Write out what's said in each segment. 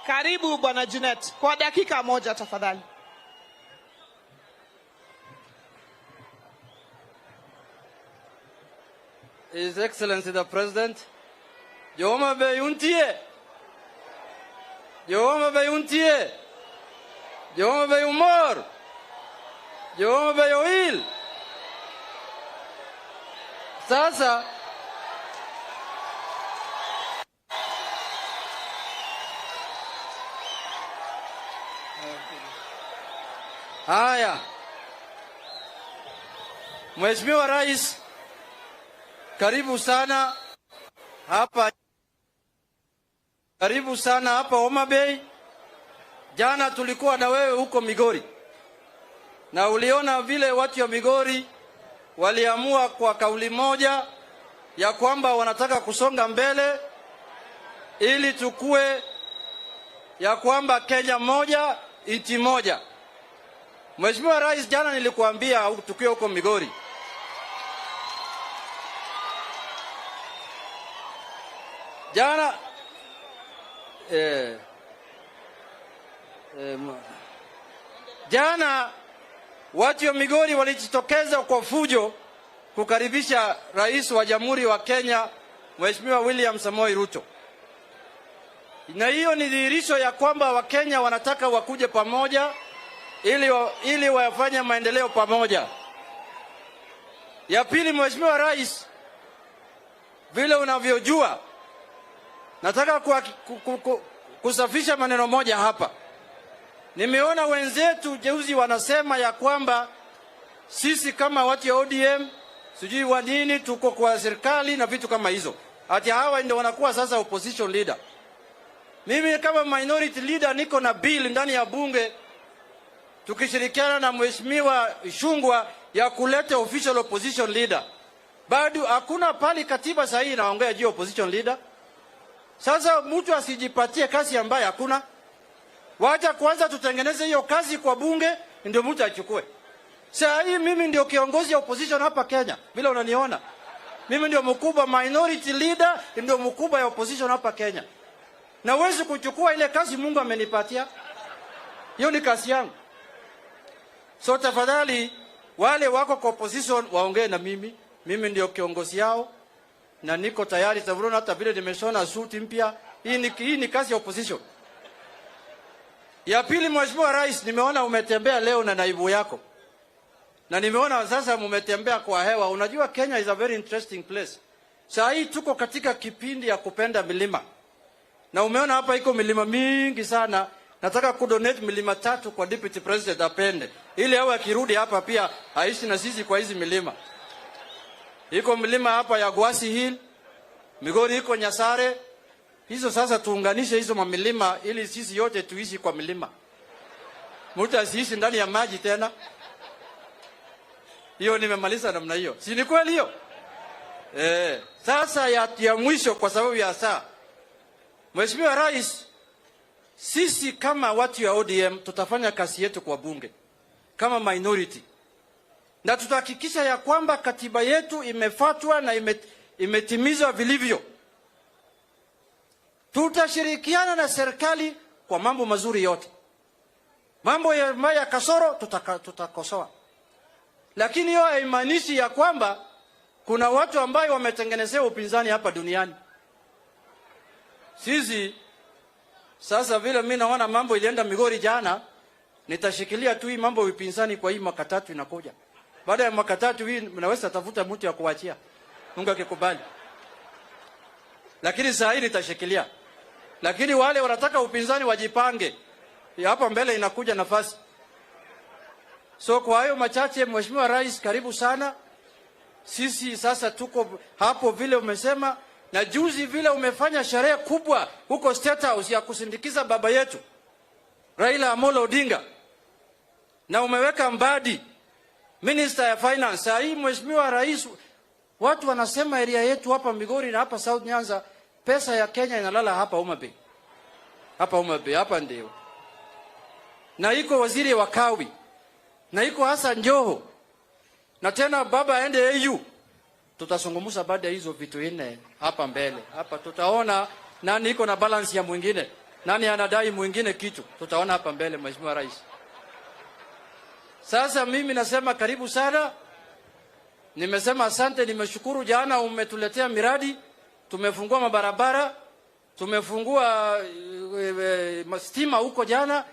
Karibu Bwana Junet kwa dakika moja tafadhali. His Excellency the President, Jehova Beyuntie, Jehova Beyuntie, Jehova Beyumor, Jehova Beyoil. Sasa haya, Mheshimiwa Rais, karibu sana hapa, karibu sana hapa Homa Bay. Jana tulikuwa na wewe huko Migori, na uliona vile watu wa Migori waliamua kwa kauli moja ya kwamba wanataka kusonga mbele ili tukue ya kwamba Kenya moja, nchi moja. Mheshimiwa Rais, jana nilikuambia tukiwa huko Migori, jana watu wa Migori walijitokeza kwa fujo kukaribisha Rais wa Jamhuri wa Kenya Mheshimiwa William Samoei Ruto. Na hiyo ni dhihirisho ya kwamba Wakenya wanataka wakuje pamoja ili wafanye maendeleo pamoja. Ya pili, Mheshimiwa Rais, vile unavyojua, nataka kusafisha maneno moja hapa. Nimeona wenzetu jeuzi wanasema ya kwamba sisi kama watu wa ODM sijui wa nini tuko kwa serikali na vitu kama hizo. Ati hawa ndio wanakuwa sasa opposition leader. Mimi kama minority leader niko na bill ndani ya bunge tukishirikiana na Mheshimiwa Shungwa ya kuleta official opposition leader. Bado hakuna pali katiba sahihi inaongea juu opposition leader. Sasa mtu asijipatie kazi ambayo hakuna. Wacha kwanza tutengeneze hiyo kazi kwa bunge ndio mtu achukue. Sasa hii mimi ndio kiongozi wa opposition hapa Kenya. Vile unaniona. Mimi ndio mkubwa minority leader, ndio mkubwa ya opposition hapa Kenya. Na uwezi kuchukua ile kazi Mungu amenipatia. Hiyo ni kazi yangu. So tafadhali wale wako kwa opposition waongee na mimi. Mimi ndio kiongozi yao na niko tayari. Tavrona hata vile nimeshona suti mpya. Hii ni kazi ya opposition. Ya pili, Mheshimiwa Rais, nimeona umetembea leo na naibu yako. Na nimeona sasa umetembea kwa hewa. Unajua Kenya is a very interesting place. Saa hii tuko katika kipindi ya kupenda milima. Na umeona hapa iko milima mingi sana. Nataka kudonate milima 3 kwa Deputy President apende. Ili awe akirudi hapa pia aishi na sisi kwa hizi milima. Iko milima hapa ya Gwasi Hill, Migori iko Nyasare. Hizo sasa tuunganishe hizo mamilima ili sisi yote tuishi kwa milima. Mtu asiishi ndani ya maji tena. Hiyo nimemaliza namna hiyo. Si ni kweli hiyo? Sasa ya mwisho kwa sababu ya saa. Mheshimiwa Rais, sisi kama watu ya ODM tutafanya kazi yetu kwa bunge kama minority. Na tutahakikisha ya kwamba katiba yetu imefuatwa na imetimizwa vilivyo. Tutashirikiana na serikali kwa mambo mazuri yote. Mambo ya kasoro tutakosoa. Lakini hiyo haimaanishi ya kwamba kuna watu ambao wametengenezea upinzani hapa duniani. Sisi sasa vile mimi naona mambo ilienda Migori jana, nitashikilia tu hii mambo upinzani kwa hii mwaka 3 inakuja. Baada ya mwaka 3 hii mnaweza tafuta mtu ya kuachia. Mungu akikubali. Lakini saa hii nitashikilia. Lakini wale wanataka upinzani wajipange. Hapa mbele inakuja nafasi. So kwa hayo machache, Mheshimiwa Rais, karibu sana. Sisi sasa tuko hapo vile umesema, na juzi vile umefanya sherehe kubwa huko State House ya kusindikiza baba yetu Raila Amolo Odinga. Na umeweka Mbadi Minister ya Finance. Saa hii Mheshimiwa Rais, watu wanasema area yetu hapa Migori na hapa South Nyanza pesa ya Kenya inalala hapa Homa Bay. Hapa Homa Bay, hapa ndio. Na iko waziri wa Kawi. Na iko Hassan Joho. Na tena baba aende AU. Tutazungumza baada ya hizo vitu nne hapa mbele. Hapa tutaona nani iko na balance ya mwingine. Nani anadai mwingine kitu? Tutaona hapa mbele, Mheshimiwa Rais. Sasa mimi nasema karibu sana. Nimesema asante, nimeshukuru. Jana umetuletea miradi, tumefungua mabarabara, tumefungua stima huko jana.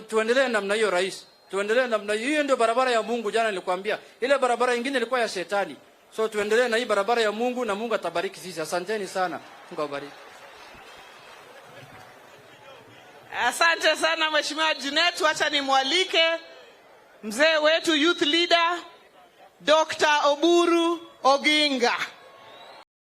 Tuendelee namna hiyo Rais. Tuendelee namna hiyo. Hiyo ndio barabara ya Mungu, jana nilikwambia. Ile barabara nyingine ilikuwa ya shetani. So tuendelee na hii barabara ya Mungu na Mungu atabariki sisi. Asanteni sana. Mungu awabariki. Asante sana Mheshimiwa Junet. Wacha nimwalike mzee wetu youth leader Dr. Oburu Oginga.